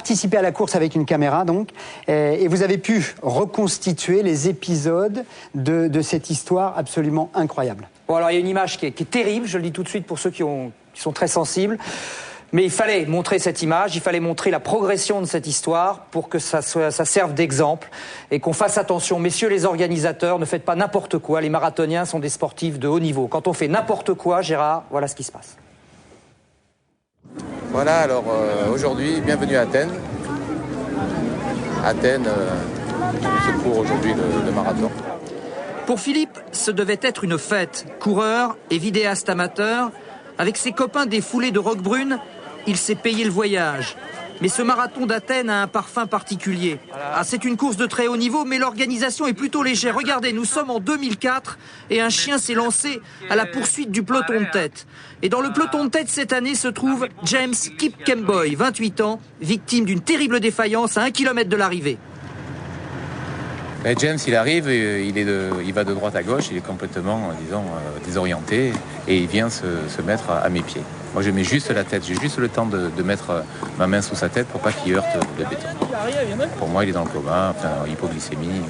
participé à la course avec une caméra, donc, et vous avez pu reconstituer les épisodes de cette histoire absolument incroyable. Bon, alors il y a une image qui est terrible, je le dis tout de suite pour ceux qui sont très sensibles. Mais il fallait montrer cette image, il fallait montrer la progression de cette histoire pour que ça serve d'exemple et qu'on fasse attention. Messieurs les organisateurs, ne faites pas n'importe quoi. Les marathoniens sont des sportifs de haut niveau. Quand on fait n'importe quoi, Gérard, voilà ce qui se passe. Voilà, alors aujourd'hui, bienvenue à Athènes. Athènes, se court aujourd'hui le marathon. Pour Philippe, ce devait être une fête. Coureur et vidéaste amateur, avec ses copains des foulées de Roquebrune, il s'est payé le voyage. Mais ce marathon d'Athènes a un parfum particulier. Ah, c'est une course de très haut niveau, mais l'organisation est plutôt légère. Regardez, nous sommes en 2004 et un chien s'est lancé à la poursuite du peloton de tête. Et dans le peloton de tête cette année se trouve James Kipkemboy, 28 ans, victime d'une terrible défaillance à 1 kilomètre de l'arrivée. James, il arrive, il va de droite à gauche, il est complètement, disons, désorienté et il vient se mettre à mes pieds. Moi, je mets juste la tête, j'ai juste le temps de mettre ma main sous sa tête pour pas qu'il heurte le béton. Pour moi, il est dans le coma, enfin, hypoglycémie,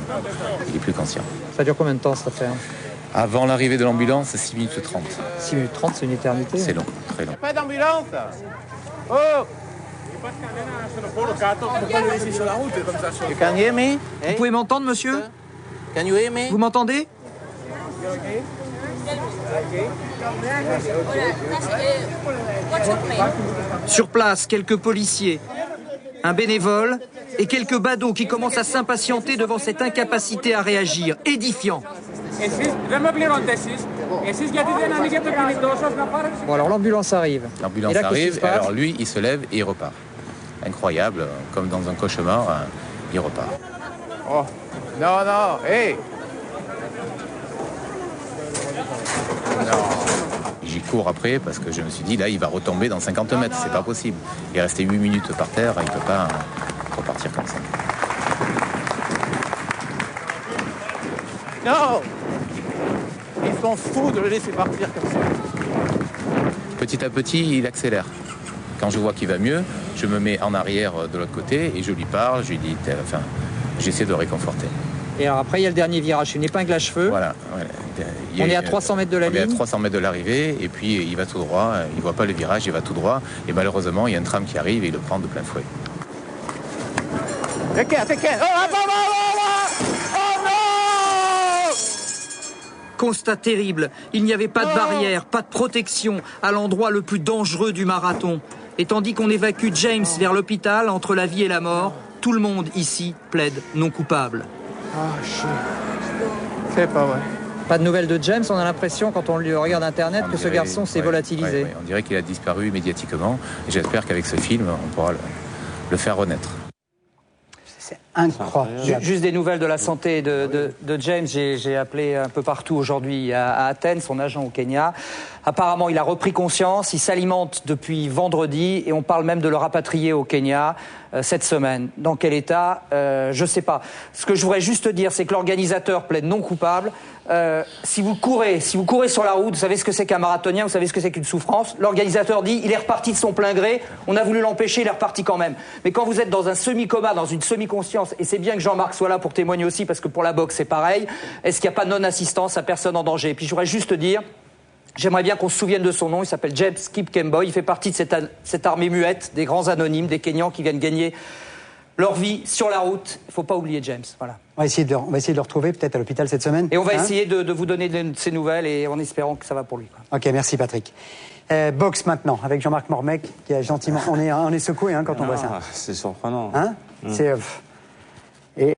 il est plus conscient. Ça dure combien de temps, cette affaire ? Avant l'arrivée de l'ambulance, 6 minutes 30. 6 minutes 30, c'est une éternité. C'est long, très long. Pas d'ambulance. Oh! You can hear me? Vous pouvez m'entendre, monsieur ? Can you hear me? Vous m'entendez ? Sur place, quelques policiers, un bénévole et quelques badauds qui commencent à s'impatienter devant cette incapacité à réagir. Édifiant. Bon, alors l'ambulance arrive. L'ambulance arrive, et alors lui, il se lève et il repart. Incroyable, comme dans un cauchemar, il repart. Oh, non, non, hey! Non. J'y cours après parce que je me suis dit, là, il va retomber dans 50 mètres, c'est pas possible. Il est resté 8 minutes par terre, il peut pas repartir comme ça. Non! Ils sont fous de le laisser partir comme ça. Petit à petit, il accélère. Quand je vois qu'il va mieux, je me mets en arrière de l'autre côté et je lui parle, je lui dis, enfin, j'essaie de le réconforter. Et alors après, il y a le dernier virage, une épingle à cheveux. Voilà. On est à 300 mètres de la ligne. On est à 300 mètres de l'arrivée et puis il va tout droit, il ne voit pas le virage, il va tout droit et malheureusement, il y a un tram qui arrive et il le prend de plein fouet. Constat terrible, il n'y avait pas de barrière, pas de protection à l'endroit le plus dangereux du marathon. Et tandis qu'on évacue James vers l'hôpital, entre la vie et la mort, tout le monde ici plaide non coupable. Ah, shit. C'est pas vrai. Pas de nouvelles de James, on a l'impression quand on lui regarde Internet que ce garçon s'est volatilisé. On dirait qu'il a disparu médiatiquement et j'espère qu'avec ce film, on pourra le faire renaître. C'est incroyable. Juste des nouvelles de la santé de James. J'ai appelé un peu partout aujourd'hui à Athènes, son agent au Kenya. Apparemment, il a repris conscience, il s'alimente depuis vendredi et on parle même de le rapatrier au Kenya cette semaine. Dans quel état je sais pas. Ce que je voudrais juste dire, c'est que l'organisateur plaide non coupable. Si vous courez sur la route, vous savez ce que c'est qu'un marathonien, vous savez ce que c'est qu'une souffrance. L'organisateur dit, il est reparti de son plein gré, on a voulu l'empêcher, il est reparti quand même. Mais quand vous êtes dans un semi-coma, dans une semi-conscience, et c'est bien que Jean-Marc soit là pour témoigner aussi, parce que pour la boxe c'est pareil, est-ce qu'il n'y a pas de non-assistance à personne en danger? Et puis je voudrais juste dire, j'aimerais bien qu'on se souvienne de son nom, il s'appelle James Kipkemboy, il fait partie de cette armée muette, des grands anonymes, des Kenyans qui viennent gagner leur vie sur la route. Il ne faut pas oublier James, voilà. On va essayer de le retrouver peut-être à l'hôpital cette semaine. Et on va essayer de vous donner de ces nouvelles et en espérant que ça va pour lui, quoi. Ok, merci Patrick. Boxe maintenant, avec Jean-Marc Mormec, qui a gentiment... On est secoué quand on voit ça. C'est surprenant. Hein C'est...